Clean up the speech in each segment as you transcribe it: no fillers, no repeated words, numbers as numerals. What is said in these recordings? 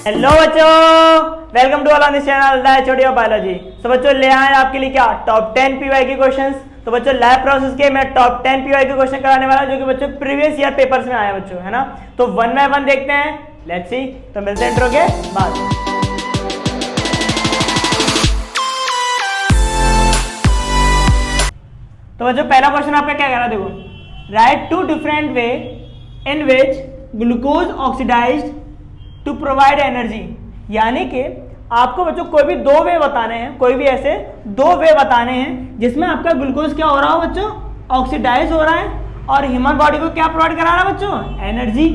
Hello बच्चों, welcome to all on this channel the HOD of biology. तो बच्चों ले आए आपके लिए क्या टॉप 10 पीवाईक्यू क्वेश्चंस। तो बच्चों लैब प्रोसेस के मैं टॉप 10 पीवाईक्यू क्वेश्चन कराने वाला हूं जो कि बच्चों प्रीवियस ईयर पेपर्स में आया बच्चों, है ना। तो वन बाय वन देखते हैं, लेट्स सी। तो मिलते हैं इंट्रो के बाद। तो बच्चों पहला क्वेश्चन आपका क्या कह रहा है, देखो, write two different way in which glucose oxidized to provide energy. यानी कि आपको बच्चों कोई भी दो वे बताने हैं, कोई भी ऐसे दो वे बताने हैं जिसमें आपका ग्लूकोज क्या हो रहा हो बच्चों, ऑक्सीडाइज हो रहा है, और ह्यूमन बॉडी को क्या प्रोवाइड करा रहा है बच्चों, एनर्जी।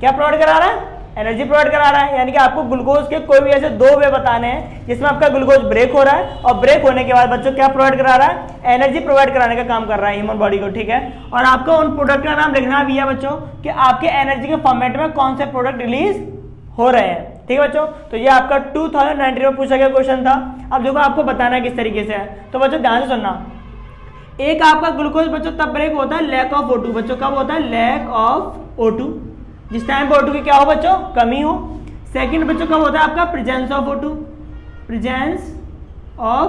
क्या प्रोवाइड करा रहा है, एनर्जी प्रोवाइड करा रहा है। यानी कि आपको ग्लूकोज के कोई भी ऐसे दो वे बताने हैं जिसमें आपका ग्लूकोज ब्रेक हो रहा है, और ब्रेक होने के बाद बच्चों क्या प्रोवाइड करा रहा है, एनर्जी प्रोवाइड कराने का काम कर रहा है ह्यूमन बॉडी को, ठीक है। और आपको उन प्रोडक्ट का नाम लिखना भी है बच्चों कि आपके एनर्जी के फॉर्मेट में कौन से प्रोडक्ट रिलीज हो रहे हैं, ठीक है बच्चों। तो ये आपका 2019 में पूछा गया क्वेश्चन था। अब देखो आपको बताना है किस तरीके से है। तो बच्चों ध्यान से सुनना, एक आपका ग्लूकोज बच्चों तब ब्रेक होता है लैक ऑफ O2। बच्चों कब होता है, लैक ऑफ O2, जिस टाइम पे O2 की क्या हो बच्चों, कमी हो। सेकंड बच्चों कब होता है आपका presence of O2, presence of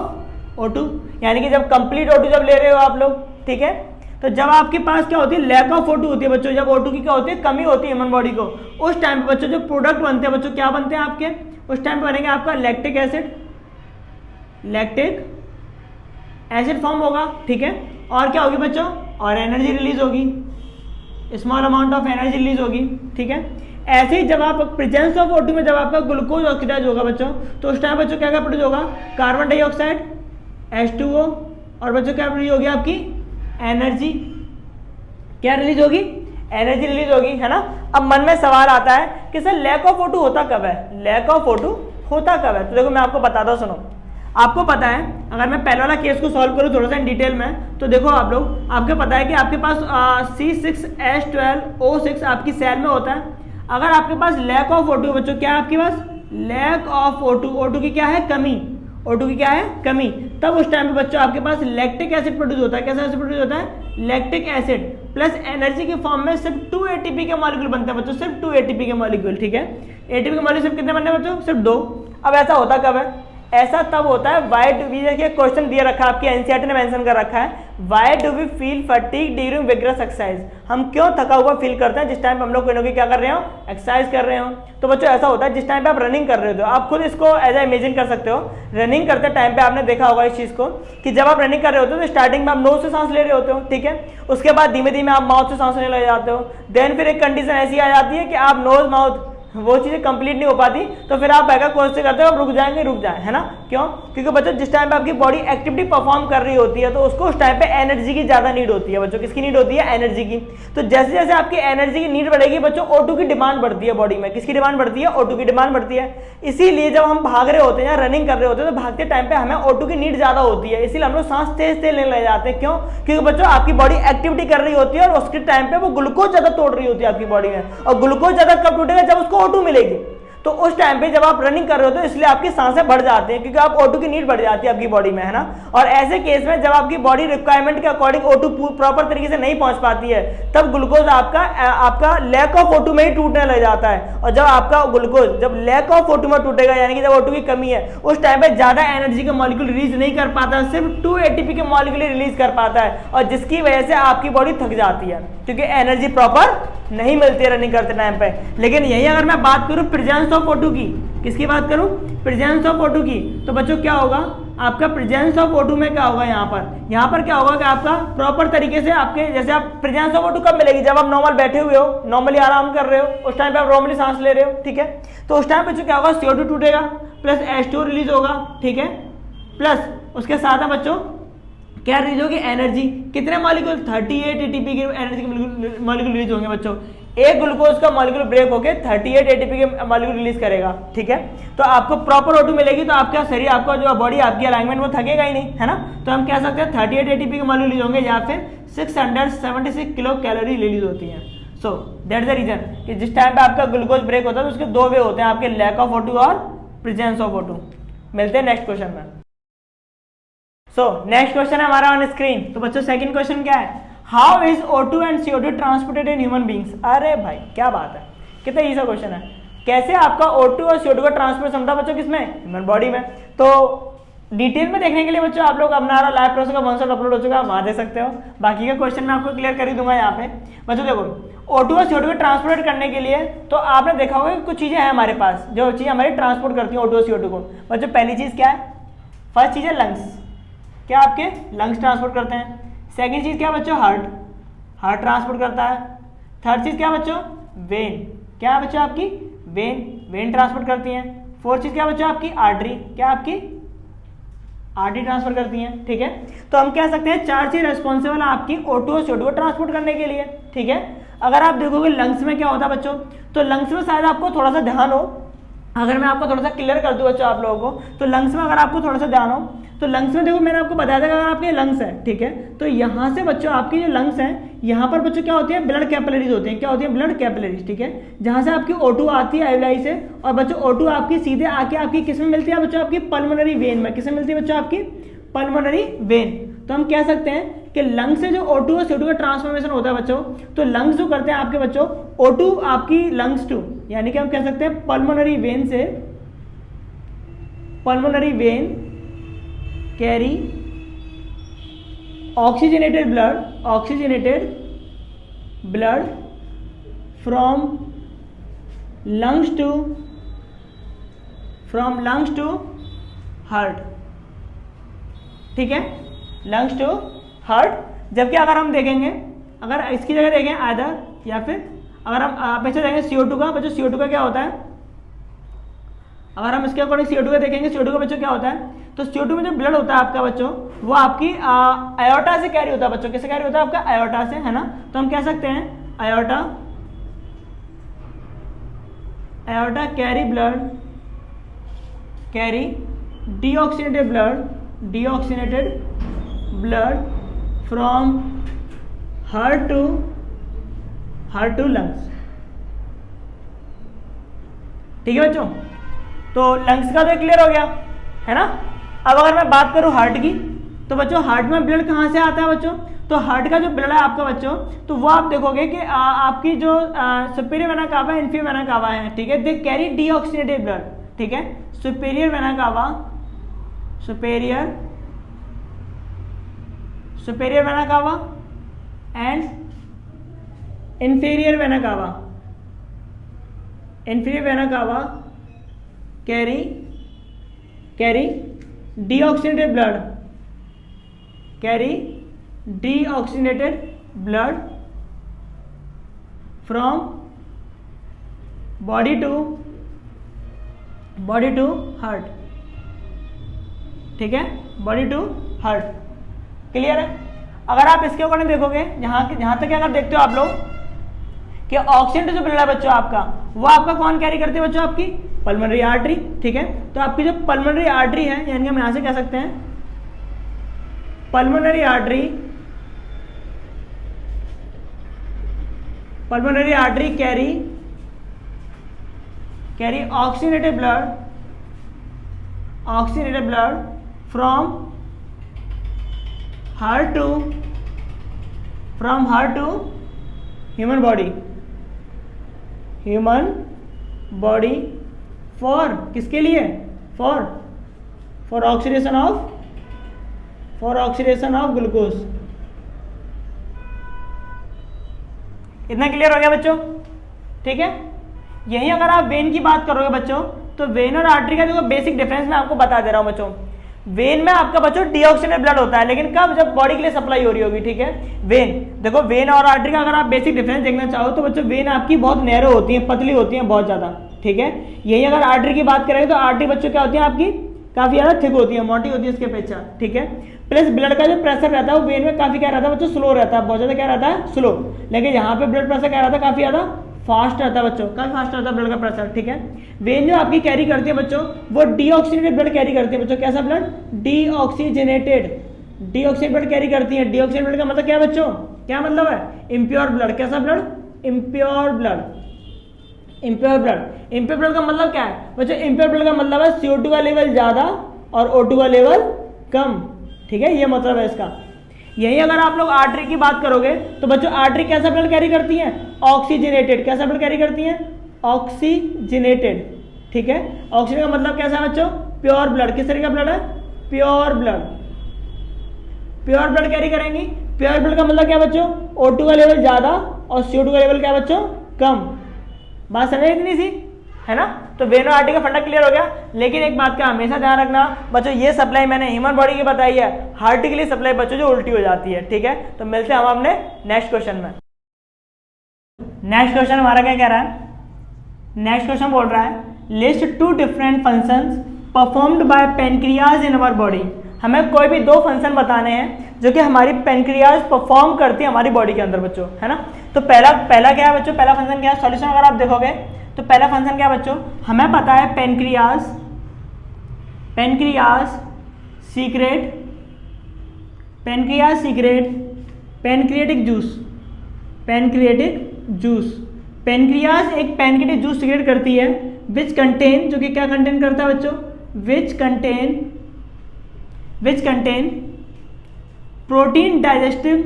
O2, यानी कि जब कंप्लीट O2 जब ले रहे हो आप लोग, ठीक है। तो जब आपके पास क्या होती है, लैक ऑफ O2 होती है बच्चों, जब O2 की क्या होती है, कमी होती है ह्यूमन बॉडी को, उस टाइम पे बच्चों जो प्रोडक्ट बनते हैं बच्चों, क्या बनते हैं आपके, उस टाइम पे बनेंगे आपका lactic acid, lactic acid form होगा, ठीक है। और क्या होगी बच्चों, और एनर्जी रिलीज होगी, small amount of energy release होगी, ठीक है। ऐसे ही जब आप प्रेजेंस ऑफ O2 में जब आपका ग्लूकोज ऑक्सीडाइज होगा बच्चों, तो उस टाइम बच्चों क्या क्या प्रोड्यूस होगा, कार्बन डाइऑक्साइड H2O, और बच्चों क्या रिलीज होगी आपकी, एनर्जी। क्या रिलीज होगी, एनर्जी रिलीज होगी, है ना। अब मन में सवाल आता है कि सर लैक ऑफ O2 होता कब है, लैक ऑफ O2 होता कब है। तो देखो मैं आपको बताता हूँ, सुनो। आपको पता है, अगर मैं पहले वाला केस को सॉल्व करूँ थोड़ा सा इन डिटेल में, तो देखो आप लोग, आपको पता है कि आपके पास C6H12O6 आपकी सेल में होता है। अगर आपके पास लैक ऑफ O2 बच्चों, क्या है आपके पास, लैक ऑफ O2 की क्या है, कमी, O2 की क्या है, कमी, तब उस टाइम पे बच्चों आपके पास लैक्टिक एसिड प्रोड्यूस होता है। कैसा एसिड प्रोड्यूस होता है, लैक्टिक एसिड, प्लस एनर्जी के फॉर्म में सिर्फ 2 ATP के मॉलिक्यूल बनते हैं बच्चों, सिर्फ 2 ATP के मॉलिक्यूल, ठीक है। ATP के मॉलिक्यूल सिर्फ कितने बनते हैं बच्चों, सिर्फ 2। अब ऐसा होता कब है, ऐसा तब होता है, वाई डू वी, देखिए क्वेश्चन दिया रखा है आपकी एनसीईआरटी ने मेंशन कर रखा है, why do we feel fatigue during vigorous exercise. हम क्यों थका हुआ फील करते हैं जिस टाइम हम लोग कोई ना कोई क्या कर रहे हो, एक्सरसाइज कर रहे हो। तो बच्चों ऐसा होता है जिस टाइम पे आप रनिंग कर रहे हो, आप खुद इसको एज ए इमेजिन कर सकते हो। रनिंग करते टाइम पे आपने देखा होगा इस चीज को कि जब आप रनिंग कर रहे होते हो तो स्टार्टिंग में आप नोज से सांस ले रहे होते हो, ठीक है। उसके बाद धीमे धीमे आप माउथ से सांस लेने लग जाते हो। देन फिर एक कंडीशन ऐसी आ जाती है कि आप नोज माउथ वो चीजें कंप्लीट नहीं हो पाती, तो फिर आप बैकअप कोशिश करते हो, आप रुक जाएंगे, रुक जाए, है ना। क्यों, क्योंकि बच्चों जिस टाइम पे आपकी बॉडी एक्टिविटी परफॉर्म कर रही होती है तो उसको उस टाइम पे एनर्जी की ज्यादा नीड होती है बच्चों। किसकी नीड होती है, एनर्जी की। तो जैसे जैसे आपकी एनर्जी की नीड बढ़ेगी बच्चों, O2 की डिमांड बढ़ती है बॉडी में। किसकी डिमांड बढ़ती है, O2 की डिमांड बढ़ती है। इसीलिए जब हम भाग रहे होते हैं या रनिंग कर रहे होते हैं तो भागते टाइम पे हमें O2 की नीड ज्यादा होती है, इसीलिए हम लोग सांस तेज तेज लेने लग जाते हैं। क्यों, क्योंकि बच्चों आपकी बॉडी एक्टिविटी कर रही होती है और उसके टाइम पे वो ग्लूकोज ज्यादा तोड़ रही होती है आपकी बॉडी में, और ग्लूकोज ज्यादा कब टूटेगा, जब उसको O2 मिलेगी। तो उस टाइम पे जब आप रनिंग कर रहे हो तो इसलिए आपकी सांसें बढ़ जाती हैं, क्योंकि आप O2 की नीड बढ़ जाती है आपकी बॉडी में, है ना। और ऐसे केस में जब आपकी बॉडी रिक्वायरमेंट के अकॉर्डिंग O2 प्रॉपर तरीके से नहीं पहुंच पाती है, तब ग्लूकोज आपका लैक ऑफ O2 में ही टूटने लग जाता है। और जब आपका ग्लूकोज जब लैक ऑफ O2 में टूटेगा, यानी कि जब O2 की कमी है, उस टाइम पे ज्यादा एनर्जी के मॉलिक्यूल रिलीज नहीं कर पाता, सिर्फ 2 ATP के मॉलिक्यूल रिलीज कर पाता है, और जिसकी वजह से आपकी बॉडी थक जाती है, क्योंकि एनर्जी प्रॉपर नहीं मिलती है रनिंग करते टाइम पे। लेकिन यही अगर मैं बात करूं प्रेजेंस ऑफ O2 की, किसकी बात करूं, प्रेजेंस ऑफ O2 की, तो बच्चों क्या होगा आपका प्रेजेंस ऑफ O2 में क्या होगा, यहाँ पर क्या होगा कि आपका प्रॉपर तरीके से आपके, जैसे आप प्रेजेंस ऑफ O2 कब मिलेगी, जब आप नॉर्मल बैठे हुए हो, नॉर्मली आराम कर रहे हो, उस टाइम पे आप नॉर्मली सांस ले रहे हो, ठीक है। तो उस टाइम पे क्या होगा, CO2 टूटेगा, प्लस H2O रिलीज होगा, ठीक है। प्लस उसके साथ में बच्चों क्या रिलीज होगी, एनर्जी। कितने मॉलिक्यूल, 38 ATP के एनर्जी के मॉलिक्यूल रिलीज होंगे बच्चों। एक ग्लूकोज का मॉलिक्यूल ब्रेक होके 38 ATP के मॉलिक्यूल रिलीज करेगा, ठीक है। तो आपको प्रॉपर O2 मिलेगी तो आपका शरीर, आपका जो बॉडी, आपकी अलाइनमेंट वो थकेगा ही नहीं, है ना। तो हम कह सकते हैं 38 ATP के मॉलिक्यूल रिलीज होंगे, या फिर 676 किलो कैलोरी रिलीज होती है। So that is the reason कि जिस टाइम पे आपका ग्लूकोज ब्रेक होता है तो उसके दो वे होते हैं, आपके लैक ऑफ O2 और प्रेजेंस ऑफ O2। मिलते हैं नेक्स्ट क्वेश्चन में। सो नेक्स्ट क्वेश्चन है हमारा ऑन स्क्रीन। तो बच्चों सेकंड क्वेश्चन क्या है, how is O2 and CO2 transported in human beings. अरे भाई क्या बात है, कितना ईजी क्वेश्चन है। कैसे आपका O2 और CO2 का ट्रांसपोर्ट क्षमता बच्चों किसमें, ह्यूमन बॉडी में। तो डिटेल में देखने के लिए बच्चों आप लोग अपना लाइव प्रोसेस का वन शॉट अपलोड हो चुका है, वहां दे सकते हो। बाकी का क्वेश्चन मैं आपको क्लियर कर ही दूंगा यहाँ पे। बच्चों देखो O2 और CO2 को ट्रांसपोर्ट करने के लिए तो आपने देखा होगा कि कुछ चीजें हैं हमारे पास जो चीजें हमारी ट्रांसपोर्ट करती हैं O2 और CO2 को। बच्चों पहली चीज क्या है, फर्स्ट चीज है लंग्स, क्या आपके लंग्स ट्रांसपोर्ट करते हैं। सेकंड चीज क्या बच्चों, हार्ट, हार्ट ट्रांसपोर्ट करता है। थर्ड चीज क्या बच्चों, वेन, क्या है बच्चों आपकी वेन, वेन ट्रांसपोर्ट करती हैं। फोर्थ चीज क्या बच्चों आपकी आर्टरी, क्या आपकी आर्टरी ट्रांसफर करती हैं, ठीक है। तो हम कह सकते हैं चार चीज रेस्पॉन्सिबल है आपकी O2 और CO2 को ट्रांसपोर्ट करने के लिए, ठीक है। अगर आप देखोगे लंग्स में क्या होता है बच्चों, तो लंग्स में शायद आपको थोड़ा सा ध्यान हो, अगर मैं आपको थोड़ा सा क्लियर कर दूं बच्चों आप लोगों को, तो लंग्स में अगर आपको थोड़ा सा ध्यान हो तो लंग्स में देखो मैंने आपको बताया था कि अगर आपके लंग्स है, ठीक है, तो यहाँ से बच्चों आपकी जो लंग्स हैं यहाँ पर बच्चों क्या होती है, ब्लड कैपिलरीज होती हैं, क्या होती है, ब्लड कैपिलरीज, ठीक है। जहाँ से आपकी O2 आती है एल्वेलाई से, और बच्चों O2 आपकी सीधे आके आपकी किस में मिलती है बच्चों, आपकी पल्मोनरी वेन में, किस में मिलती है बच्चों, आपकी पल्मोनरी वेन। तो हम कह सकते हैं कि लंग्स से जो O2 और CO2 का ट्रांसफॉर्मेशन होता है बच्चों, तो लंग्स जो करते हैं आपके बच्चों O2 आपकी लंग्स टू, यानी कि हम कह सकते हैं पल्मोनरी वेन से, pulmonary vein carry oxygenated blood, oxygenated blood from lungs to heart, ठीक है, लंग्स टू हार्ट। जबकि अगर हम देखेंगे, अगर इसकी जगह देखें आइदर, या फिर अगर हम पीछे देखेंगे CO2 का, बच्चों CO2 का क्या होता है, अगर हम इसके अकॉर्डिंग CO2 का देखेंगे, CO2 का बच्चों क्या होता है, तो CO2 में जो ब्लड होता है आपका बच्चों, वो आपकी आयोटा से कैरी होता है बच्चों, किससे कैरी होता है, आपका आयोटा से, है ना। तो हम कह सकते हैं aorta, aorta carry blood, carry deoxygenated blood, deoxygenated blood from heart to lungs, ठीक है बच्चों। तो लंग्स का तो क्लियर हो गया, है ना। अब अगर मैं बात करूं हार्ट की, तो बच्चों हार्ट में ब्लड कहाँ से आता है बच्चों, तो हार्ट का जो ब्लड है आपका बच्चों, तो वो आप देखोगे कि आपकी जो सुपीरियर वेना कावा है, इन्फीरियर वेना कावा है, ठीक है, दे कैरी डीऑक्सीनेटेड ब्लड, ठीक है। Superior vena cava, superior vena cava and inferior vena cava, inferior vena cava carry deoxygenated blood, carry deoxygenated blood from body to heart, ठीक है, body to heart, clear है। अगर आप इसके according देखोगे, जहां तक अगर देखते हो आप लोग कि ऑक्सीजन जो ब्लड है बच्चों आपका, वो आपका कौन कैरी करती है बच्चों, आपकी पल्मोनरी आर्टरी, ठीक है। तो आपकी जो पल्मोनरी आर्टरी है, यानी हम यहां से कह सकते हैं pulmonary artery carry oxygenated blood from heart to human body for किसके लिए, फॉर ऑक्सीडेशन ऑफ ग्लूकोज। इतना क्लियर हो गया बच्चों, ठीक है। यही अगर आप वेन की बात करोगे बच्चों, तो वेन और आर्टरी का देखो बेसिक डिफरेंस मैं आपको बता दे रहा हूं बच्चों। वेन में आपका बच्चों डीऑक्सीनेटेड ब्लड होता है, लेकिन कब, जब बॉडी के लिए सप्लाई हो रही होगी, ठीक है। वेन देखो, वेन और आर्टरी का अगर आप बेसिक डिफरेंस देखना चाहो तो बच्चों वेन आपकी बहुत नैरो होती है, पतली होती है बहुत ज्यादा, ठीक है। यही अगर आर्टरी की बात करेंगे तो आर्टरी बच्चों क्या होती है आपकी काफी ज्यादा थिक होती है, मोटी होती है इसके अपेक्षा, ठीक है। प्लस ब्लड का जो प्रेशर रहता है वो वेन में काफी क्या रहता है बच्चों, स्लो रहता है, बहुत ज्यादा क्या रहता है, स्लो। लेकिन यहाँ पे ब्लड प्रेशर क्या रहता है, काफी ज्यादा फास्ट रहता है बच्चों, काफी फास्ट रहता है ब्लड का प्रेशर, ठीक है। वेन जो आपकी कैरी करती है बच्चों, वो डीऑक्सीनेटेड ब्लड कैरी करती है बच्चों, कैसा ब्लड, डीऑक्सीजनेटेड ब्लड कैरी करती है। डीऑक्सीजनेटेड ब्लड का मतलब क्या है बच्चों, क्या मतलब है, इम्प्योर ब्लड, कैसा ब्लड, इम्प्योर ब्लड का मतलब क्या है बच्चों, इम्प्योर ब्लड का मतलब है CO2 का लेवल ज्यादा और O2 का लेवल कम, ठीक है, ये मतलब है इसका। यही अगर आप लोग आर्टरी की बात करोगे तो बच्चों आर्टरी कैसा ब्लड कैरी करती है, ऑक्सीजनेटेड, कैसा ब्लड कैरी करती है, ऑक्सीजनेटेड, ठीक है। ऑक्सीजन का मतलब कैसा है बच्चों? Pure blood. किस तरह का ब्लड है? Pure blood. Pure blood carry करेंगी। प्योर ब्लड का मतलब क्या बच्चों? O2 का लेवल ज्यादा और CO2 का लेवल क्या बच्चों? कम। बात समझ इतनी सी है ना। तो वेन और आर्टरी का फंडा क्लियर हो गया। लेकिन एक बात का हमेशा ध्यान रखना बच्चों, ये सप्लाई मैंने ह्यूमन बॉडी की बताई है, हार्ट के लिए सप्लाई बच्चों जो उल्टी हो जाती है, ठीक है। तो मिलते हैं हम अपने नेक्स्ट क्वेश्चन में। नेक्स्ट क्वेश्चन हमारा क्या कह रहा है? नेक्स्ट क्वेश्चन बोल रहा है list 2 different functions performed by pancreas in our body. हमें कोई भी 2 फंक्शन बताने हैं जो कि हमारी पेनक्रियाज परफॉर्म करती है हमारी बॉडी के अंदर बच्चों, है ना। तो पहला क्या है बच्चों? पहला फंक्शन क्या है? सॉल्यूशन अगर आप देखोगे तो पहला फंक्शन क्या है बच्चों? हमें पता है pancreas secret pancreatic juice. Pancreas एक पैनक्रियाटिक जूस सीक्रेट करती है विच कंटेन, जो कि क्या कंटेन करता है बच्चों? Which contain protein digesting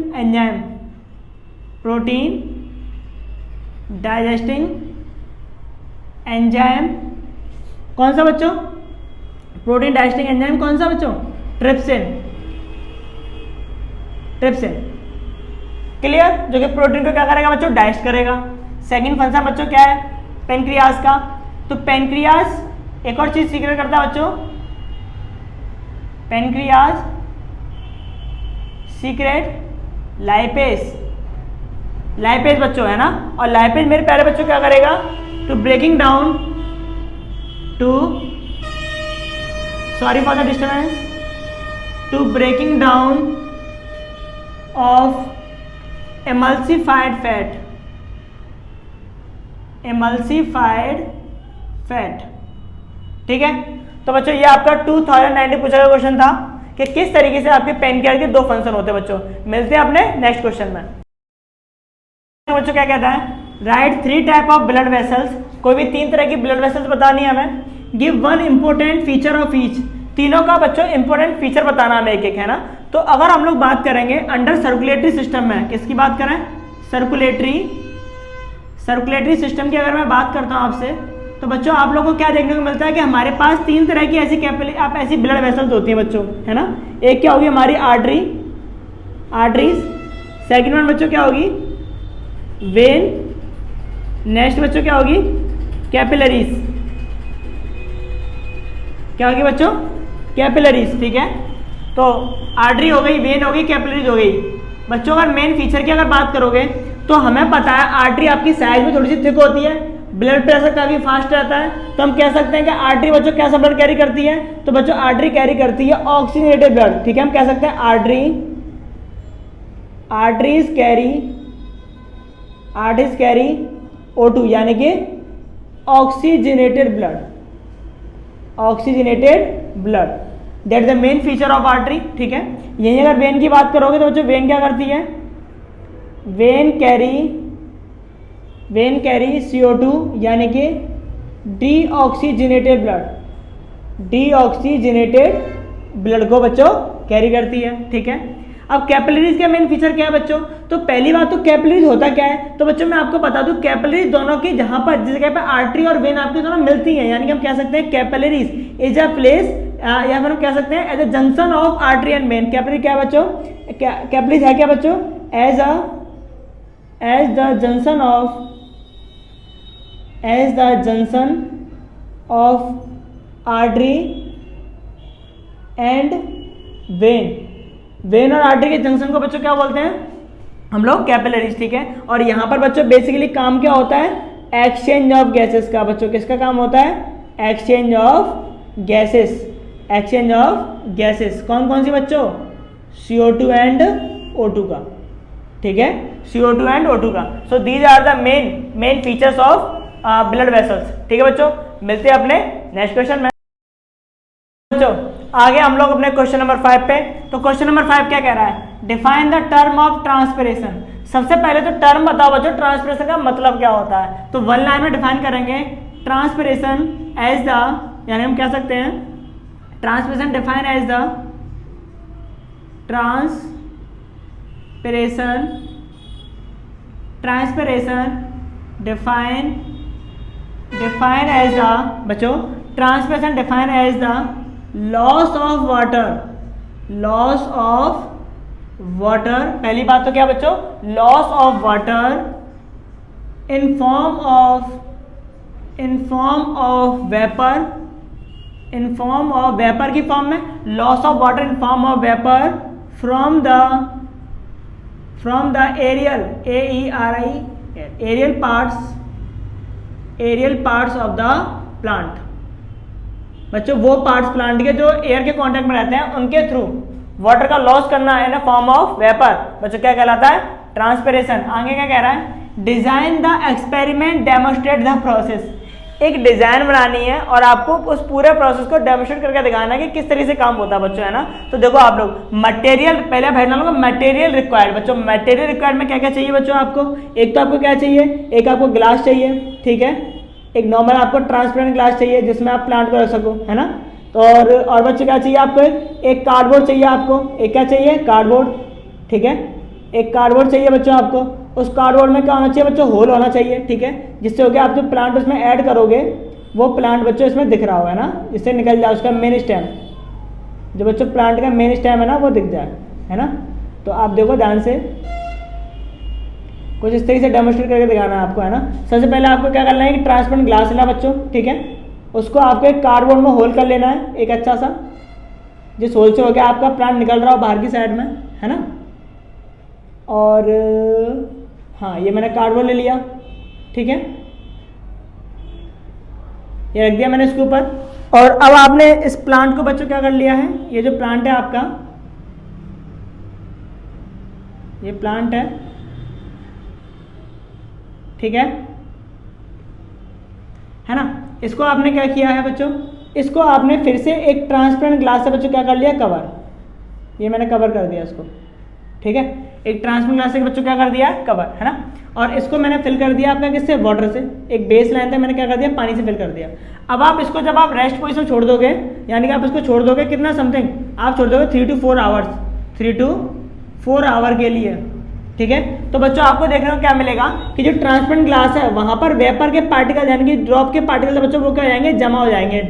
enzyme. कौन सा बच्चों? प्रोटीन डाइजेस्टिंग एंजाइम कौन सा बच्चों? ट्रिप्सिन। क्लियर? जो कि प्रोटीन को क्या करेगा बच्चों? डाइजेस्ट करेगा। सेकंड फंक्शन बच्चों क्या है पेनक्रियाज का? तो पेनक्रियाज एक और चीज सीक्रेट करता है बच्चों, पेनक्रियाज सीक्रेट लाइपेज बच्चों, है ना। और लाइपेज मेरे प्यारे बच्चों क्या करेगा? To breaking down of emulsified fat, ठीक है। तो बच्चों ये आपका 2019 पूछा गया क्वेश्चन था कि किस तरीके से आपके पेनक्रियाज के 2 फंक्शन होते हैं बच्चों। मिलते हैं अपने नेक्स्ट क्वेश्चन में। बच्चों क्या कहता है? Right 3 type of blood vessels. कोई भी 3 तरह की ब्लड वेसल्स बतानी है हमें। Give 1 important feature of each. तीनों का बच्चों इंपॉर्टेंट फीचर बताना हमें एक, है ना। तो अगर हम लोग बात करेंगे अंडर सर्कुलेटरी सिस्टम में, किसकी बात करें? सर्कुलेटरी सिस्टम की अगर मैं बात करता हूं आपसे, तो बच्चों आप लोगों को क्या देखने को मिलता है कि हमारे पास 3 तरह की ऐसी ब्लड वेसल्स होती हैं बच्चों, है ना। एक क्या होगी? हमारी आर्टरीज। सेकंड वन बच्चों क्या होगी? वेन। नेक्स्ट बच्चों क्या होगी? कैपिलरीज। क्या होगी बच्चों? कैपिलरीज, ठीक है। तो आर्टरी हो गई, वेन हो गई, कैपिलरीज हो गई। बच्चों अगर मेन फीचर की अगर बात करोगे तो हमें पता है आर्टरी आपकी साइज में थोड़ी सी थिक होती है, ब्लड प्रेशर काफी फास्ट रहता है। तो हम कह सकते हैं कि आर्टरी बच्चों कैसा ब्लड कैरी करती है? तो बच्चों आर्टरी कैरी करती है ऑक्सीजनेटेड ब्लड, ठीक है। हम कह सकते हैं आर्टरीज कैरी O2 यानी कि oxygenated blood. That is the main feature of artery, ठीक है। यही अगर वेन की बात करोगे तो बच्चों वेन क्या करती है? वेन कैरी CO2 यानी कि डीऑक्सीजनेटेड ब्लड को बच्चों कैरी करती है, ठीक है। अब कैपिलरीज का मेन फीचर क्या है बच्चों? तो पहली बात तो कैपिलरीज होता क्या है? तो बच्चों मैं आपको बता दूं कैपिलरीज दोनों की जहां पर जिस जगह पर आर्टरी और वेन आपकी दोनों मिलती हैं, यानी कि हम कह सकते हैं कैपिलरीज इज अ प्लेस, या फिर हम कह सकते हैं as a junction of artery and vein. Capillary क्या है बच्चों? कैपिलरीज है क्या बच्चों? As the junction of artery and vein और आर्टरी के जंक्शन को बच्चों क्या बोलते हैं हम लोग? कैपिलरीज, ठीक है। और यहां पर बच्चों बेसिकली काम क्या होता है? एक्सचेंज ऑफ गैसेस का। बच्चों किसका काम होता है? Exchange of gases. कौन कौन सी बच्चों? CO2 एंड O2 का, ठीक है। CO2 एंड O2 का। So these are the main features of blood vessels, ठीक है बच्चों। मिलते हैं अपने नेक्स्ट क्वेश्चन में। बच्चों आगे हम लोग अपने क्वेश्चन नंबर 5 पे। तो क्वेश्चन नंबर 5 क्या कह रहा है? Define the term of transpiration. सबसे पहले तो टर्म बताओ बच्चों, ट्रांसपिरेशन का मतलब क्या होता है? तो 1 लाइन में डिफाइन करेंगे ट्रांसपिरेशन एज द, यानी हम कह सकते हैं transpiration define as the transpiration define define as the बच्चों transpiration define as the loss of water, loss of water. पहली बात तो क्या बच्चों, loss of water in form of vapour, in form of vapour की फॉर्म में, loss of water in form of vapour from the aerial aerial parts of the plant. बच्चों वो parts plant के जो एयर के कांटेक्ट में रहते हैं उनके थ्रू वाटर का लॉस करना है ना फॉर्म ऑफ वेपर, बच्चों क्या कहलाता है, ट्रांसपिरेशन। आगे क्या कह रहा है, design the experiment demonstrate the process. एक डिजाइन बनानी है और आपको उस पूरे प्रोसेस को डेमोस्ट्रेट करके दिखाना है कि किस तरीके से काम होता है बच्चों, है ना। तो देखो आप लोग मटेरियल पहले भेजना होगा, मटेरियल रिक्वायर्ड। बच्चों मटेरियल रिक्वायर्ड में क्या क्या चाहिए बच्चों आपको, एक तो आपको क्या चाहिए, एक आपको ग्लास चाहिए, ठीक है, एक नॉर्मल आपको ट्रांसपेरेंट ग्लास चाहिए जिसमें आप प्लांट को रख सको, है ना। तो और बच्चों क्या चाहिए आपको, एक कार्डबोर्ड चाहिए आपको, एक क्या चाहिए, कार्डबोर्ड, ठीक है, एक कार्डबोर्ड चाहिए बच्चों आपको। उस कार्डबोर्ड में क्या होना चाहिए बच्चों, होल होना चाहिए, ठीक है, जिससे हो गया आप जो प्लांट उसमें ऐड करोगे वो प्लांट बच्चों इसमें दिख रहा हो, है ना, जिससे निकल जाए उसका मेन स्टेम, जो बच्चों प्लांट का मेन स्टेम है ना वो दिख जाए, है ना। तो आप देखो ध्यान से, कुछ इस तरीके से डेमोस्ट्रेट करके दिखाना है आपको, है ना। सबसे पहले आपको क्या करना है कि ट्रांसपेरेंट ग्लास लेना बच्चों, ठीक है, उसको आपको एक कार्डबोर्ड में होल कर लेना है एक अच्छा सा, जिस होल से हो गया आपका प्लांट निकल रहा हो बाहर की साइड में, है ना। और हाँ ये मैंने कार्डबोर्ड ले लिया, ठीक है, ये रख दिया मैंने इसके ऊपर। और अब आपने इस प्लांट को बच्चों क्या कर लिया है, ये जो प्लांट है आपका, ये प्लांट है, ठीक है ना। इसको आपने क्या किया है बच्चों, इसको आपने फिर से एक ट्रांसपेरेंट ग्लास से बच्चों क्या कर लिया, कवर, ये मैंने कवर कर दिया इसको, ठीक है, एक ट्रांसपेरेंट ग्लास से बच्चों क्या कर दिया, कवर, है ना। और इसको मैंने फिल कर दिया आपका किससे, वाटर से, एक बेस लाइन था मैंने क्या कर दिया, पानी से फिल कर दिया। अब आप इसको जब आप रेस्ट पोजीशन छोड़ दोगे, यानी कि आप इसको छोड़ दोगे कितना, समथिंग आप छोड़ दोगे 3 to 4 आवर्स, 3 to 4 आवर के लिए, ठीक है। तो बच्चों आपको देखने को क्या मिलेगा कि जो ट्रांसपेरेंट ग्लास है वहां पर वेपर के पार्टिकल यानी कि ड्रॉप के पार्टिकल बच्चों वो क्या हो जाएंगे, जमा हो जाएंगे,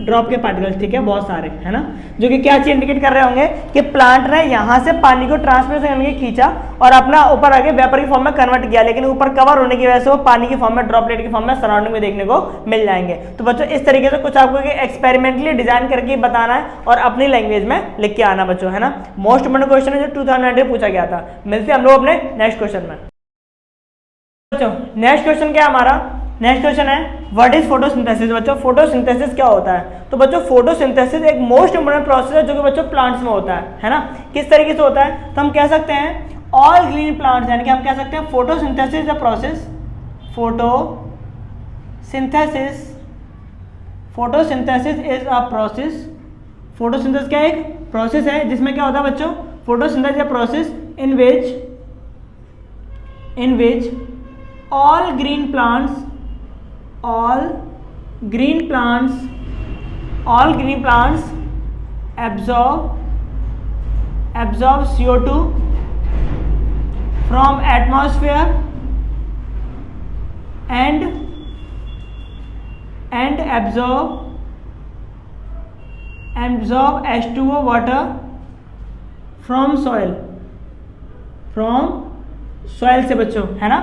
ड्रॉप के पार्टिकल्स, ठीक है, बहुत सारे, है ना, जो कि क्या चीज इंडिकेट कर रहे होंगे कि प्लांट ने यहाँ से पानी को ट्रांसपेरेंट यानी कि खींचा और अपना ऊपर आके वेपर की फॉर्म में कन्वर्ट किया, लेकिन ऊपर कवर होने की वजह से वो पानी की फॉर्म में, ड्रॉपलेट की फॉर्म में सराउंडिंग में देखने को मिल जाएंगे। तो बच्चों इस तरीके से कुछ आपको एक्सपेरिमेंटली डिजाइन करके बताना है और अपनी लैंग्वेज में लिख के आना बच्चों, है ना। मोस्ट इंपोर्टेंट क्वेश्चन है जो 2019 पूछा गया था। मिलते हैं हम लोग अपने नेक्स्ट क्वेश्चन में। बच्चों नेक्स्ट क्वेश्चन क्या हमारा, नेक्स्ट क्वेश्चन है व्हाट इज फोटोसिंथेसिस। बच्चों फोटोसिंथेसिस क्या होता है, तो बच्चों फोटोसिंथेसिस एक मोस्ट इंपोर्टेंट प्रोसेस है जो कि बच्चों प्लांट्स में होता है ना। किस तरीके से होता है, तो हम कह सकते हैं ऑल ग्रीन प्लांट्स, यानी कि हम कह सकते हैं photosynthesis the process, photosynthesis is a process. Photosynthesis क्या एक प्रोसेस है जिसमें क्या होता है बच्चों, photosynthesis process in which all green plants absorb CO2 from atmosphere and absorb H2O water from soil से बच्चों, है ना,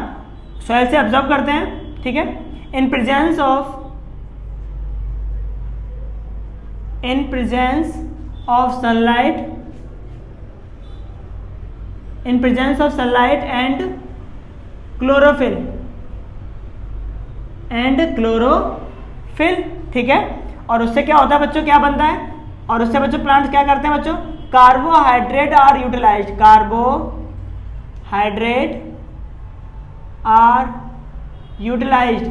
सॉइल से एब्जॉर्ब करते हैं, ठीक है, in presence of sunlight and chlorophyll, ठीक है। और उससे क्या होता है बच्चों, क्या बनता है, और उससे बच्चों प्लांट्स क्या करते हैं बच्चों, carbohydrate are utilized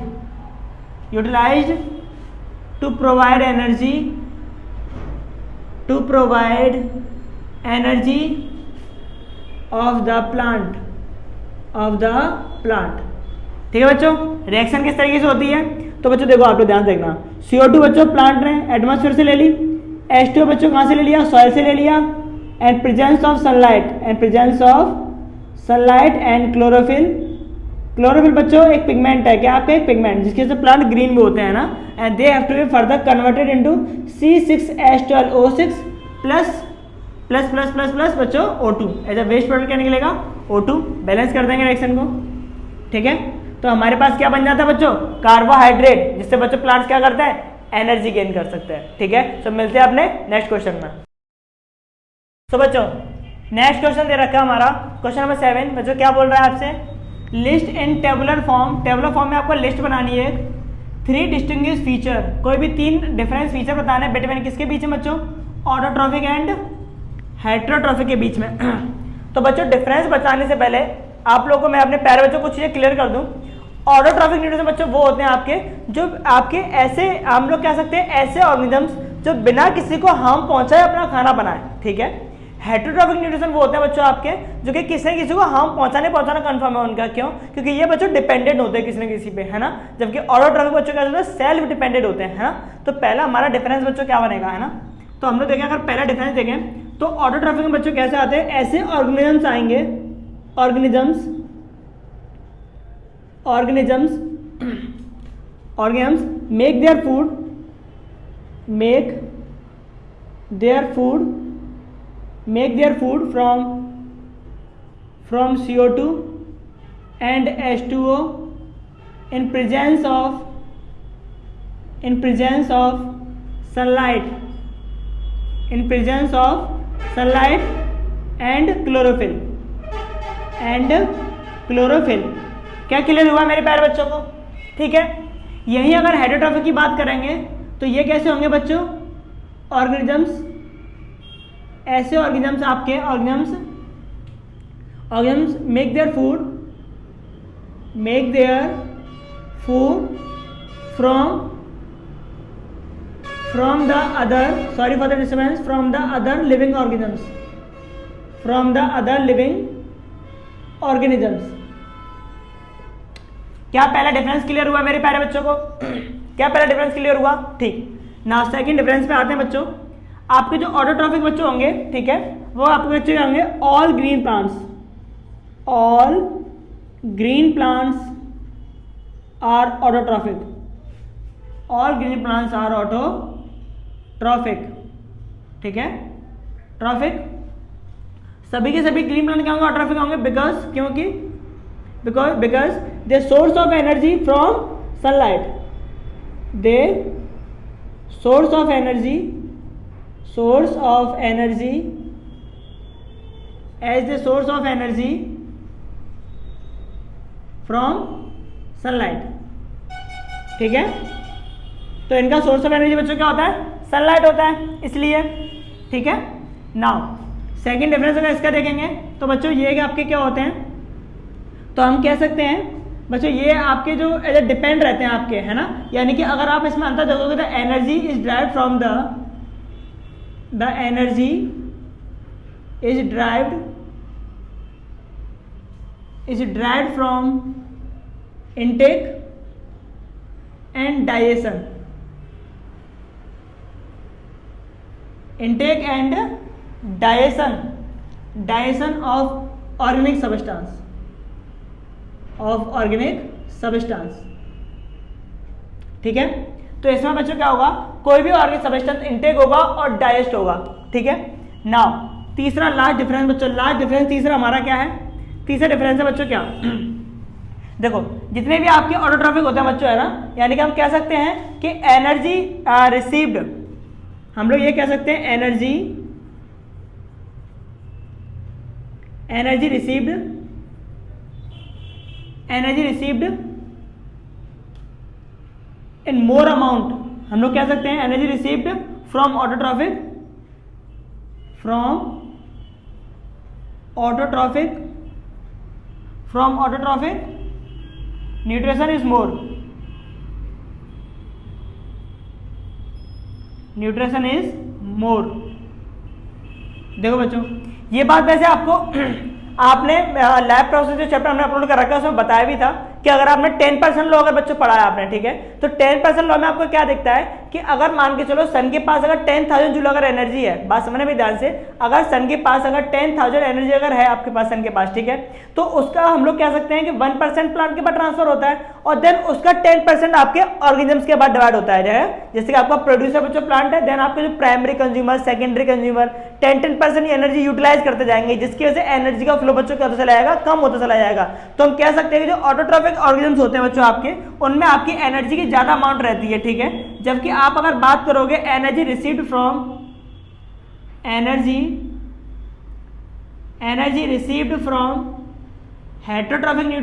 to provide energy of the plant, ठीक है बच्चों। रिएक्शन किस तरीके से होती है, तो बच्चों देखो आप लोग ध्यान देखना, CO2 बच्चों प्लांट ने एटमॉस्फेयर से ले ली, H2O बच्चों कहाँ से ले लिया, सॉइल से ले लिया, and presence of sunlight and chlorophyll chlorophyll बच्चों एक पिगमेंट है, क्या आपका एक पिगमेंट जिसकी वजह से प्लांट ग्रीन में होते हैं ना, and they have to be further converted into C6H12O6 plus plus plus plus plus बच्चों O2 as a waste product क्या निकलेगा O2। बैलेंस कर देंगे रिएक्शन को, ठीक है। तो हमारे पास क्या बन जाता है बच्चों, कार्बोहाइड्रेट, जिससे बच्चों प्लांट्स क्या करते हैं, एनर्जी गेन कर सकते हैं, ठीक है। तो मिलते हैं अपने नेक्स्ट क्वेश्चन में। तो बच्चों नेक्स्ट क्वेश्चन दे रखा है हमारा क्वेश्चन नंबर 7। बच्चों क्या बोल रहा है आपसे, लिस्ट इन टेबुलर फॉर्म, टेबुलर फॉर्म में आपको लिस्ट बनानी है 3 डिस्टिंग्विश फीचर, कोई भी 3 डिफरेंस फीचर बताना है बिटवीन किसके बीच में बच्चों, ऑटोट्रॉफिक एंड हेटेरोट्रॉफिक के बीच में। तो बच्चों डिफरेंस बताने से पहले आप लोगों को मैं अपने प्यारे बच्चों कुछ चीजें क्लियर कर दूं। ऑटोट्रॉफिक न्यूट्रिशन बच्चों वो होते हैं आपके जो आपके ऐसे, हम लोग कह सकते हैं ऐसे ऑर्गेनिजम्स जो बिना किसी को हार्म पहुंचाए अपना खाना बनाए, ठीक है। हेटेरोट्रॉफिक न्यूट्रिशन वो होते हैं बच्चों आपके जो कि किसी न किसी को हार्म पहुंचाना कंफर्म है उनका, क्यों, क्योंकि ये बच्चों डिपेंडेंट होते हैं किसी न किसी पे, है ना। जबकि ऑटोट्रॉफिक बच्चों क्या होता है, सेल्फ डिपेंडेंट होते हैं, है ना। तो पहला हमारा डिफरेंस बच्चों क्या बनेगा, है ना। तो हम लोग देखें, अगर पहला डिफरेंस देखें तो ऑटोट्रॉफिक में बच्चों कैसे आते हैं, ऐसे ऑर्गेनिजम्स आएंगे, organisms make their food from CO2 and H2O in presence of sunlight and chlorophyll। क्या क्लियर हुआ मेरे प्यारे बच्चों को, ठीक है। यही अगर हेटेरोट्रॉफिक की बात करेंगे तो ये कैसे होंगे बच्चों, ऑर्गेनिजम्स, ऐसे ऑर्गेनिजम्स आपके organisms make their food from the other, sorry for the disturbance, from the other living organisms। क्या पहला डिफरेंस क्लियर हुआ मेरे प्यारे बच्चों को, क्या पहला डिफरेंस क्लियर हुआ, ठीक ना। सेकंड डिफरेंस पे आते हैं बच्चों। आपके जो ऑटोट्रॉफिक बच्चे होंगे, ठीक है, वो आपके बच्चे होंगे all green plants are autotrophic, ठीक है, ट्रॉफिक। सभी के सभी ग्रीन प्लांट क्या होंगे, ऑटोट्रॉफिक होंगे, because they source of energy from sunlight, source of energy from sunlight, ठीक है। तो इनका सोर्स ऑफ एनर्जी बच्चों क्या होता है, सनलाइट होता है, इसलिए, ठीक है। नाउ सेकंड डिफरेंस अगर इसका देखेंगे तो बच्चों ये आपके क्या होते हैं, तो हम कह सकते हैं बच्चों ये आपके जो डिपेंड रहते हैं आपके, है ना। यानी कि अगर आप इसमें अंतर देखोगे तो energy is derived from from intake and digestion, of organic substance, ठीक है। तो इसमें बच्चों क्या होगा, कोई भी ऑर्गेनिक सब्सटेंस इनटेक होगा और डाइजेस्ट होगा, ठीक है। नाउ तीसरा लास्ट डिफरेंस बच्चों, तीसरा हमारा क्या है, तीसरा डिफरेंस है बच्चों क्या देखो, जितने भी आपके ऑटोट्रॉफिक होते हैं बच्चों, है ना, यानी कि हम कह सकते हैं कि एनर्जी रिसीव्ड, हम लोग ये कह सकते हैं energy received in more amount, हम लोग कह सकते हैं energy received from autotrophic nutrition is more. देखो बच्चों ये बात वैसे आपको आपने लैब प्रोसेस जो चैप्टर हमने अपलोड कर रखा है उसमें बताया भी था कि अगर आपने 10% लॉ अगर बच्चों पढ़ा है आपने, ठीक है, तो 10% लॉ में आपको क्या दिखता है कि अगर मान के चलो सन के पास अगर 10,000 जूल अगर एनर्जी है, बात समझने में ध्यान से, अगर सन के पास अगर 10,000 एनर्जी अगर है आपके पास सन के पास, ठीक है, तो उसका हम लोग कह सकते हैं कि 1% प्लांट के पास ट्रांसफर होता है और देन उसका 10% आपके ऑर्गेनिजम्स के बाद डिवाइड होता है। जैसे कि आपका प्रोड्यूसर बच्चों प्लांट है, देन आपके जो primary consumer, secondary consumer 10% energy utilize करते जाएंगे, जिसकी वजह से एनर्जी का फ्लो बच्चों क्या होता चला जाएगा, कम होता चला जाएगा। तो हम कह सकते हैं कि जो ऑटोट्रॉफिक ऑर्गेनिजम्स होते हैं बच्चों आपके, उनमें आपकी एनर्जी की ज्यादा अमाउंट रहती है, ठीक है। जबकि आप अगर बात करोगे energy received from heterotrophic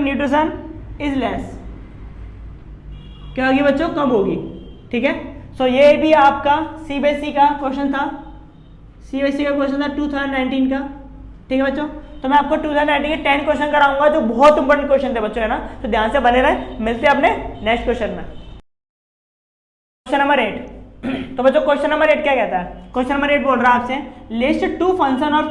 nutrition is less, क्या होगी बच्चों, कम होगी, ठीक है। सो ये भी आपका सीबीएसई का क्वेश्चन था, 2019 का, ठीक है बच्चों। तो मैं आपको 2019 के 10 क्वेश्चन कराऊंगा जो बहुत इंपॉर्टेंट क्वेश्चन थे बच्चों, है ना, तो ध्यान से बने रहे। मिलते हैं अपने नेक्स्ट क्वेश्चन में। Question number 8। तो बच्चों क्वेश्चन नंबर 8 क्या कहता है, क्वेश्चन नंबर 8 बोल रहा है आपसे लिस्ट 2 फंक्शन ऑफ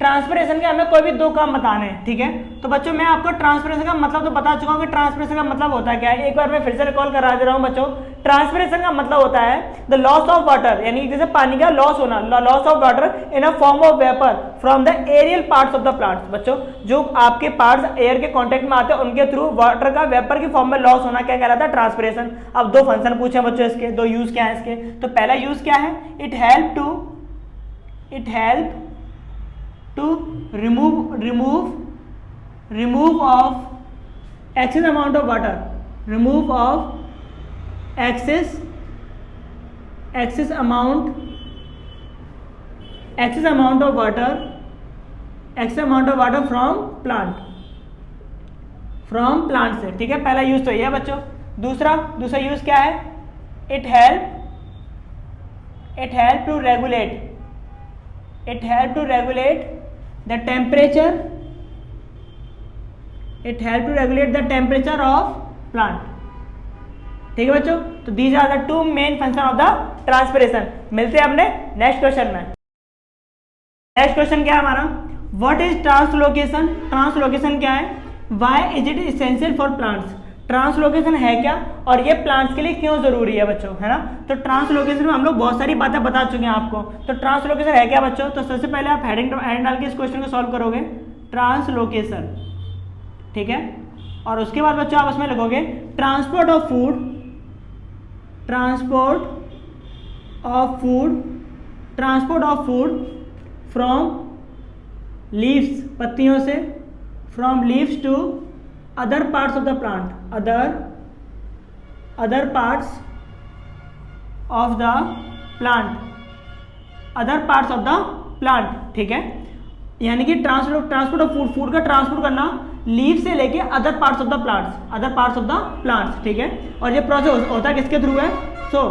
ट्रांसपिरेशन के हमें कोई भी 2 काम बताने हैं, ठीक है। तो बच्चों मैं आपको ट्रांसपिरेशन का मतलब तो बता चुका हूं कि ट्रांसपिरेशन का मतलब होता है क्या है, एक बार मैं फिर से रिकॉल करा दे रहा हूं बच्चों। ट्रांसपिरेशन का मतलब होता है द लॉस ऑफ वाटर, यानी जैसे पानी का लॉस होना, loss of water in a form of vapour from the aerial parts of the plants. बच्चों जो आपके पार्ट्स एयर के कांटेक्ट में आते हैं उनके थ्रू वाटर का वेपर की फॉर्म में लॉस होना क्या कहलाता है, ट्रांसपिरेशन। अब 2 फंक्शन पूछे बच्चों इसके, 2 यूज क्या है इसके। तो पहला यूज क्या है, it help to remove of excess amount of water, excess amount of water from plant से, ठीक है। पहला यूज तो ये है बच्चों। दूसरा यूज क्या है, it help to regulate the temperature of plant, ठीक है बच्चों। तो these are the 2 main function of the transpiration। मिलते हैं अपने नेक्स्ट क्वेश्चन में। नेक्स्ट क्वेश्चन क्या है हमारा, व्हाट इज ट्रांसलोकेशन। ट्रांसलोकेशन क्या है, why is it essential for plants. Translocation है क्या और ये प्लांट्स के लिए क्यों जरूरी है बच्चों, है ना। तो ट्रांसलोकेशन में हम लोग बहुत सारी बातें बता चुके हैं आपको। तो ट्रांसलोकेशन है क्या बच्चों, तो सबसे पहले आप हेडिंग डाल के इस क्वेश्चन को सॉल्व करोगे, ट्रांसलोकेशन, ठीक है। और उसके बाद बच्चों आप उसमें लिखोगे transport of food from leaves, पत्तियों से, from leaves to other parts of the plant, other parts of the plant, ठीक है। यानी कि ट्रांसपोर्ट ऑफ फूड का ट्रांसपोर्ट करना लीव से लेके other parts of the plants, ठीक है। और ये प्रोसेस होता है किसके थ्रू है, so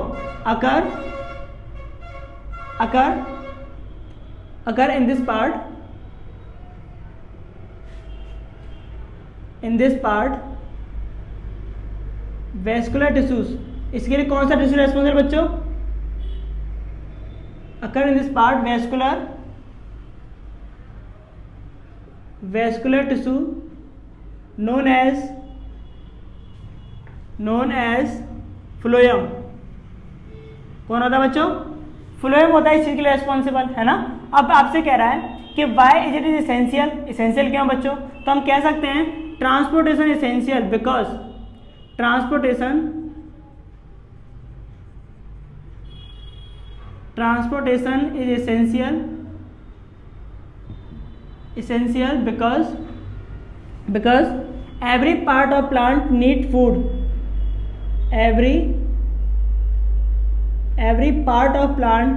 occur in this part vascular tissues. इसके लिए कौन सा टिश्यू रेस्पॉन्सिबल बच्चों, occur in this part vascular tissue known as phloem. कौन होता है बच्चों, फ्लोएम होता है इस चीज के लिए रेस्पॉन्सिबल, है ना। अब आपसे कह रहा है कि व्हाई इज इट एसेंशियल क्यों बच्चों, तो हम कह सकते हैं transportation essential because transportation is essential because every part of plant need food, every part of plant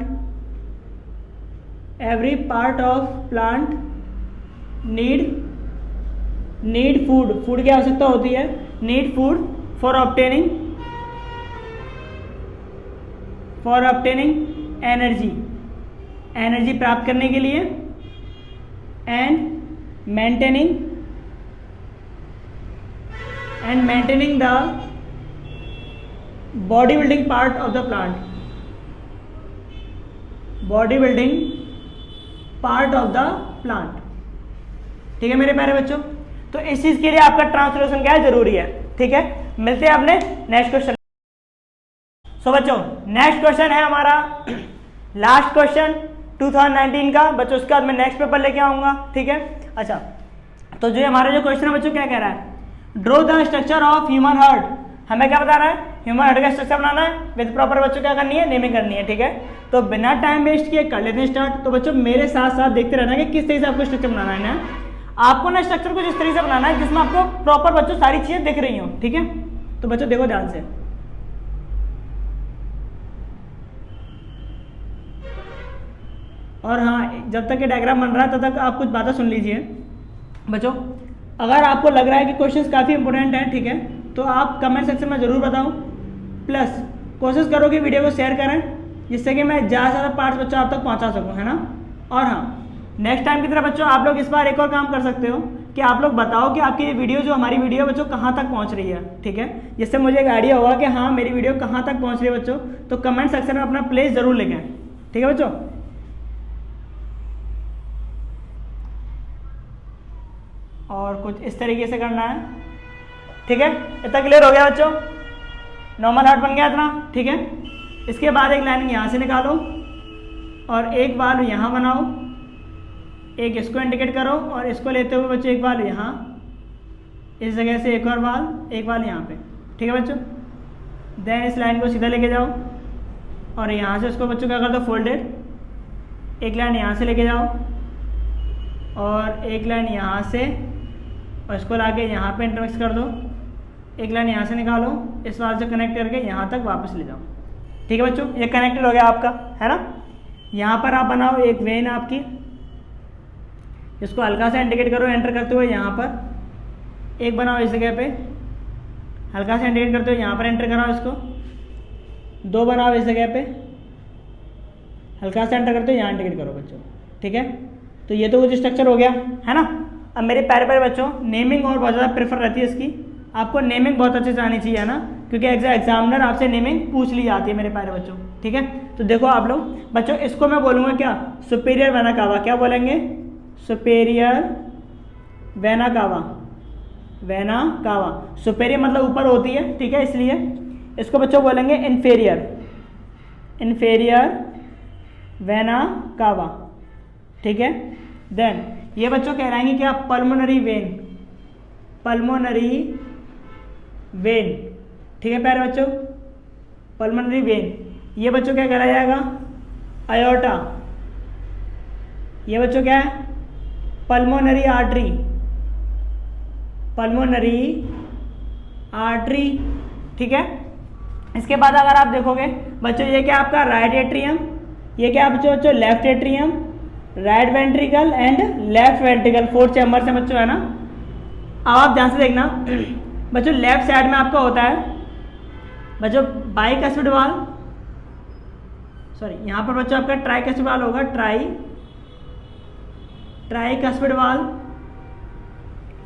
need food की आवश्यकता होती है, need food for obtaining energy प्राप्त करने के लिए and maintaining the body building part of the plant, body building part of the plant. ठीक है मेरे प्यारे बच्चों, तो इस चीज के लिए आपका ट्रांसलेशन क्या है, जरूरी है। ठीक है, मिलते हैं अपने नेक्स्ट क्वेश्चन। सो बच्चों नेक्स्ट क्वेश्चन है हमारा लास्ट क्वेश्चन 2019 का बच्चों, उसके बाद मैं नेक्स्ट पेपर लेके आऊंगा। ठीक है, अच्छा तो जो हमारा जो क्वेश्चन है बच्चों क्या कह रहा है, draw the structure of human heart. हमें क्या बता रहा है, ह्यूमन हार्ट का स्ट्रक्चर बनाना है विद प्रॉपर बच्चों क्या करनी है, नेमिंग करनी है। ठीक है, तो बिना टाइम वेस्ट किए कर लेते हैं स्टार्ट। तो बच्चों मेरे साथ साथ देखते रहना कि किस तरीके से आपको स्ट्रक्चर बनाना है ना। आपको ना स्ट्रक्चर कुछ इस तरीके से बनाना है जिसमें आपको प्रॉपर बच्चों सारी चीजें दिख रही हो। ठीक है, तो बच्चों देखो ध्यान से, और हाँ जब तक ये डायग्राम बन रहा है तब तक आप कुछ बातें सुन लीजिए बच्चों। अगर आपको लग रहा है कि क्वेश्चंस काफ़ी इंपॉर्टेंट हैं, ठीक है, तो आप कमेंट सेक्शन में ज़रूर बताओ। प्लस कोशिश करो कि वीडियो को शेयर करें जिससे कि मैं ज़्यादा से ज़्यादा पार्ट्स बच्चों आप तक पहुंचा सकूं, है ना। और हाँ नेक्स्ट टाइम की तरह बच्चों आप लोग इस बार एक और काम कर सकते हो कि आप लोग बताओ कि आपकी ये वीडियो जो हमारी वीडियो बच्चों कहाँ तक पहुँच रही है। ठीक है, जिससे मुझे एक आइडिया होगा कि हाँ मेरी वीडियो कहाँ तक पहुँच रही है बच्चों। तो कमेंट सेक्शन में अपना प्लेस ज़रूर लिखें। ठीक है बच्चों, और कुछ इस तरीके से करना है। ठीक है, इतना क्लियर हो गया बच्चों, नॉर्मल हार्ट बन गया इतना। ठीक है, इसके बाद एक लाइन यहाँ से निकालो और एक बाल यहाँ बनाओ, एक इसको इंडिकेट करो और इसको लेते हुए बच्चों एक बाल यहाँ, इस जगह से एक और बाल, एक बाल यहाँ पे। ठीक है बच्चों, देन इस लाइन को सीधा लेके जाओ और यहाँ से उसको बच्चों क्या कर दो फोल्डेड, एक लाइन यहाँ से लेके जाओ और एक लाइन यहाँ से, और इसको लाके यहाँ पे इंटरमिक्स कर दो, एक लाइन यहाँ से निकालो, इस वाल से कनेक्ट करके यहाँ तक वापस ले जाओ। ठीक है बच्चों, ये कनेक्टेड हो गया आपका, है ना। यहाँ पर आप बनाओ एक वेन आपकी, इसको हल्का सा इंडिकेट करो एंटर करते हुए यहाँ पर, एक बनाओ इस जगह पे, हल्का सा इंडिकेट करते हुए यहाँ पर एंटर कराओ इसको, दो बनाओ इस जगह पे, हल्का सा एंटर करते हुए यहाँ इंडिकेट करो बच्चों। ठीक है, तो ये तो कुछ स्ट्रक्चर हो गया, है ना। अब मेरे प्यारे प्यारे बच्चों नेमिंग और बहुत ज़्यादा प्रेफर रहती है इसकी, आपको नेमिंग बहुत अच्छे से आनी चाहिए, है ना, क्योंकि एग्जामिनर आपसे नेमिंग पूछ ली जाती है मेरे प्यारे बच्चों। ठीक है, तो देखो आप लोग बच्चों, इसको मैं बोलूँगा क्या, सुपीरियर वेना कावा। क्या बोलेंगे, superior vena cava, vena cava. Superior मतलब ऊपर होती है, ठीक है, इसलिए इसको बच्चों बोलेंगे इन्फेरियर, इन्फेरियर वेना कावा। ठीक है, देन ये बच्चों कहलाएंगे क्या, पल्मोनरी वेन, पल्मोनरी वेन। ठीक है प्यारे बच्चों, पल्मोनरी वेन। ये बच्चों क्या कहलाया जाएगा, अयोर्टा। ये बच्चों क्या है, पल्मोनरी आर्टरी, पल्मोनरी आर्टरी। ठीक है, इसके बाद अगर आप देखोगे बच्चों, ये क्या आपका राइट एट्रियम, ये क्या बच्चों left atrium, right ventricle and left ventricle, 4 chamber से बच्चों, है ना। अब आप ध्यान से देखना बच्चों, लेफ्ट साइड में आपका होता है बच्चों बाइकस्पिड वाल, सॉरी यहाँ पर बच्चों आपका ट्राइकस्पिड वाल होगा, ट्राइकस्पिड वाल।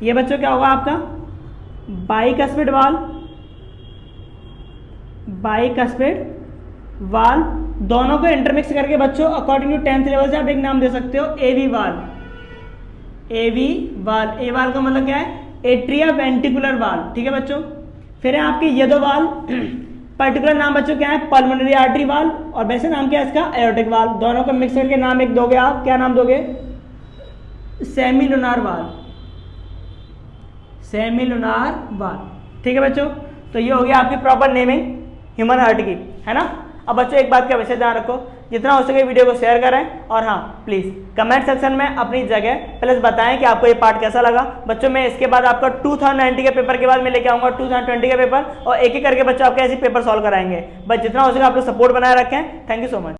ये बच्चों क्या होगा आपका बाइकस्पिड वाल, बाइकस्पिड वाल। दोनों को इंटरमिक्स करके बच्चों अकॉर्डिंग टू 10th लेवल से आप एक नाम दे सकते हो, एवी वाल, एवी वाल। ए वाल का मतलब क्या है, एट्रिया वेंटिकुलर वाल। ठीक है बच्चों, फिर है आपके ये दो वाल, पर्टिकुलर नाम बच्चों क्या है, पल्मोनरी आर्टरी वाल, और वैसे नाम क्या है इसका, एयोर्टिक वाल। दोनों को मिक्स करके नाम एक दोगे आप, क्या नाम दोगे, सेमिलुनार वाल, सेमिलुनार वाल। ठीक है बच्चों, तो ये हो गया आपकी प्रॉपर नेमिंग ह्यूमन हार्ट की, है ना। अब बच्चों एक बात का विशेष ध्यान रखो, जितना हो सके वीडियो को शेयर करें, और हाँ प्लीज़ कमेंट सेक्शन में अपनी जगह प्लस बताएं कि आपको ये पार्ट कैसा लगा। बच्चों मैं इसके बाद आपका 2019 के पेपर के बाद मैं लेके आऊँगा 2020 के पेपर, और एक एक करके बच्चों आपके ऐसे पेपर सॉल्व कराएंगे। बस जितना हो सके आप लोग सपोर्ट बनाए रखें। Thank you so much.